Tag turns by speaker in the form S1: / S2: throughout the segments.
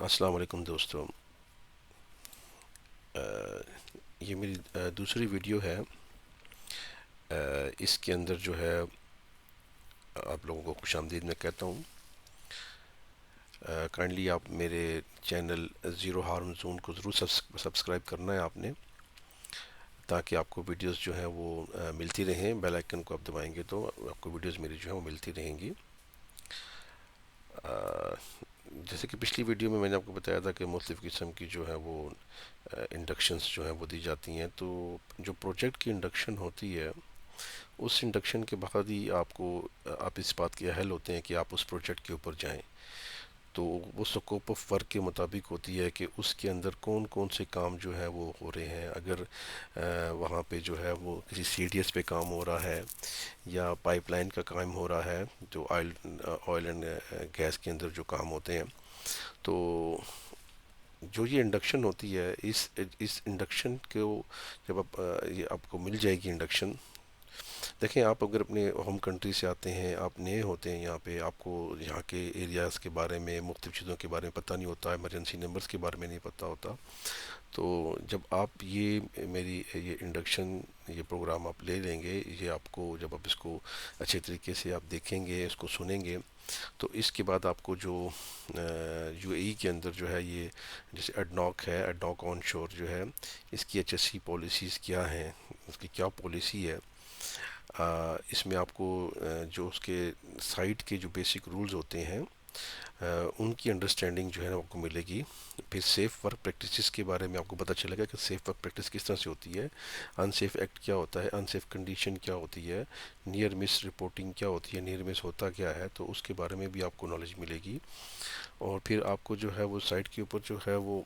S1: السلام علیکم دوستوں، یہ میری دوسری ویڈیو ہے۔ اس کے اندر جو ہے آپ لوگوں کو خوش آمدید میں کہتا ہوں۔ کائنڈلی آپ میرے چینل زیرو ہارم زون کو ضرور سبسکرائب کرنا ہے آپ نے، تاکہ آپ کو ویڈیوز جو ہیں وہ ملتی رہیں۔ بیل آئکن کو آپ دبائیں گے تو آپ کو ویڈیوز میری جو ہیں وہ ملتی رہیں گی۔ جیسے کہ پچھلی ویڈیو میں نے آپ کو بتایا تھا کہ مختلف قسم کی جو ہے وہ انڈکشنز جو ہیں وہ دی جاتی ہیں۔ تو جو پروجیکٹ کی انڈکشن ہوتی ہے، اس انڈکشن کے بعد ہی آپ اس بات کے اہل ہوتے ہیں کہ آپ اس پروجیکٹ کے اوپر جائیں۔ تو وہ سکوپ آف ورک کے مطابق ہوتی ہے کہ اس کے اندر کون کون سے کام جو ہے وہ ہو رہے ہیں۔ اگر وہاں پہ جو ہے وہ کسی سی ڈی ایس پہ کام ہو رہا ہے یا پائپ لائن کا کام ہو رہا ہے، جو آئل اینڈ گیس کے اندر جو کام ہوتے ہیں، تو جو یہ انڈکشن ہوتی ہے، اس انڈکشن کو جب یہ آپ کو مل جائے گی انڈکشن۔ دیکھیں، آپ اگر اپنے ہوم کنٹری سے آتے ہیں، آپ نئے ہوتے ہیں یہاں پہ، آپ کو یہاں کے ایریاز کے بارے میں، مختلف چیزوں کے بارے میں پتہ نہیں ہوتا، ایمرجنسی نمبرز کے بارے میں نہیں پتہ ہوتا۔ تو جب آپ میری یہ انڈکشن، یہ پروگرام آپ لے لیں گے، یہ آپ کو جب آپ اس کو اچھے طریقے سے آپ دیکھیں گے، اس کو سنیں گے، تو اس کے بعد آپ کو جو یو اے ای کے اندر جو ہے، یہ جیسے ایڈناک ہے، ایڈناک آن شور جو ہے، اس کی ایچ ایس سی پالیسیز کیا ہیں، اس کی کیا پالیسی ہے۔ اس میں آپ کو جو اس کے سائٹ کے جو بیسک رولز ہوتے ہیں، ان کی انڈرسٹینڈنگ جو ہے نا آپ کو ملے گی۔ پھر سیف ورک پریکٹسز کے بارے میں آپ کو پتہ چلے گا کہ سیف ورک پریکٹس کس طرح سے ہوتی ہے، ان سیف ایکٹ کیا ہوتا ہے، ان سیف کنڈیشن کیا ہوتی ہے، نیئر مس رپورٹنگ کیا ہوتی ہے، نیئر مس ہوتا کیا ہے، تو اس کے بارے میں بھی آپ کو نالج ملے گی۔ اور پھر آپ کو جو ہے وہ سائٹ کے اوپر جو ہے وہ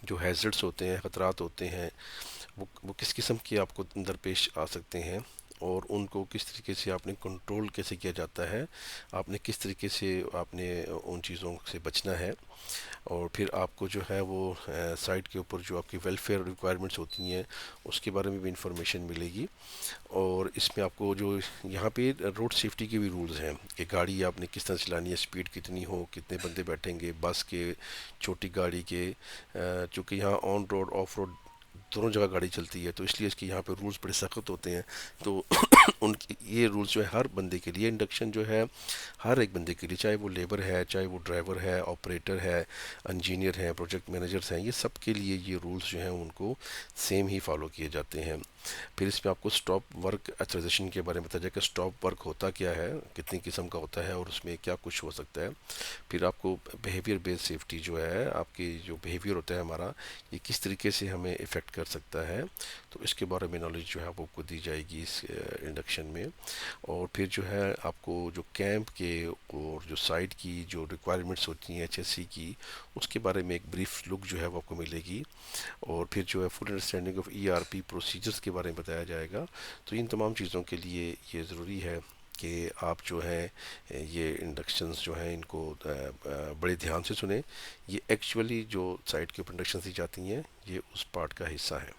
S1: جو ہیزرڈس ہوتے ہیں، خطرات ہوتے ہیں، وہ کس قسم کے آپ کو درپیش آ سکتے ہیں، اور ان کو کس طریقے سے آپ نے کنٹرول کیسے کیا جاتا ہے، آپ نے کس طریقے سے آپ نے ان چیزوں سے بچنا ہے۔ اور پھر آپ کو جو ہے وہ سائٹ کے اوپر جو آپ کی ویلفیئر ریکوائرمنٹس ہوتی ہیں، اس کے بارے میں بھی انفارمیشن ملے گی۔ اور اس میں آپ کو جو یہاں پہ روڈ سیفٹی کے بھی رولز ہیں کہ گاڑی آپ نے کس طرح چلانی ہے، سپیڈ کتنی ہو، کتنے بندے بیٹھیں گے، بس کے، چھوٹی گاڑی کے، چونکہ یہاں آن روڈ آف روڈ دونوں جگہ گاڑی چلتی ہے، تو اس لیے اس کے یہاں پہ رولز بڑے سخت ہوتے ہیں۔ تو یہ رولز جو ہے ہر بندے کے لیے، انڈکشن جو ہے ہر ایک بندے کے لیے، چاہے وہ لیبر ہے، چاہے وہ ڈرائیور ہے، آپریٹر ہے، انجینئر ہیں، پروجیکٹ مینیجرز ہیں، یہ سب کے لیے یہ رولز جو ہیں ان کو سیم ہی فالو کیے جاتے ہیں۔ پھر اس میں آپ کو سٹاپ ورک ایتھرائزیشن کے بارے میں بتایا جائے کہ سٹاپ ورک ہوتا کیا ہے، کتنی قسم کا ہوتا ہے، اور اس میں کیا کچھ ہو سکتا ہے۔ پھر آپ کو بیہیویئر بیس سیفٹی جو ہے، آپ کی جو بیہیویئر ہوتا ہے ہمارا، یہ کس طریقے سے ہمیں افیکٹ کر سکتا ہے، تو اس کے بارے میں نالج جو ہے وہ آپ کو دی جائے گی اس انڈکشن میں۔ اور پھر جو ہے آپ کو جو کیمپ کے اور جو سائٹ کی جو ریکوائرمنٹس ہوتی ہیں ایچ ایس سی کی، اس کے بارے میں ایک بریف لک جو ہے وہ آپ کو ملے گی۔ اور پھر جو ہے full understanding of E R P procedures کے بارے میں بتایا جائے گا۔ تو ان تمام چیزوں کے لیے یہ ضروری ہے کہ آپ جو ہیں یہ انڈکشنز جو ہیں ان کو بڑے دھیان سے سنیں۔ یہ ایکچولی جو سائٹ کے اوپر انڈکشنز دی جاتی ہیں، یہ اس پارٹ کا حصہ ہے۔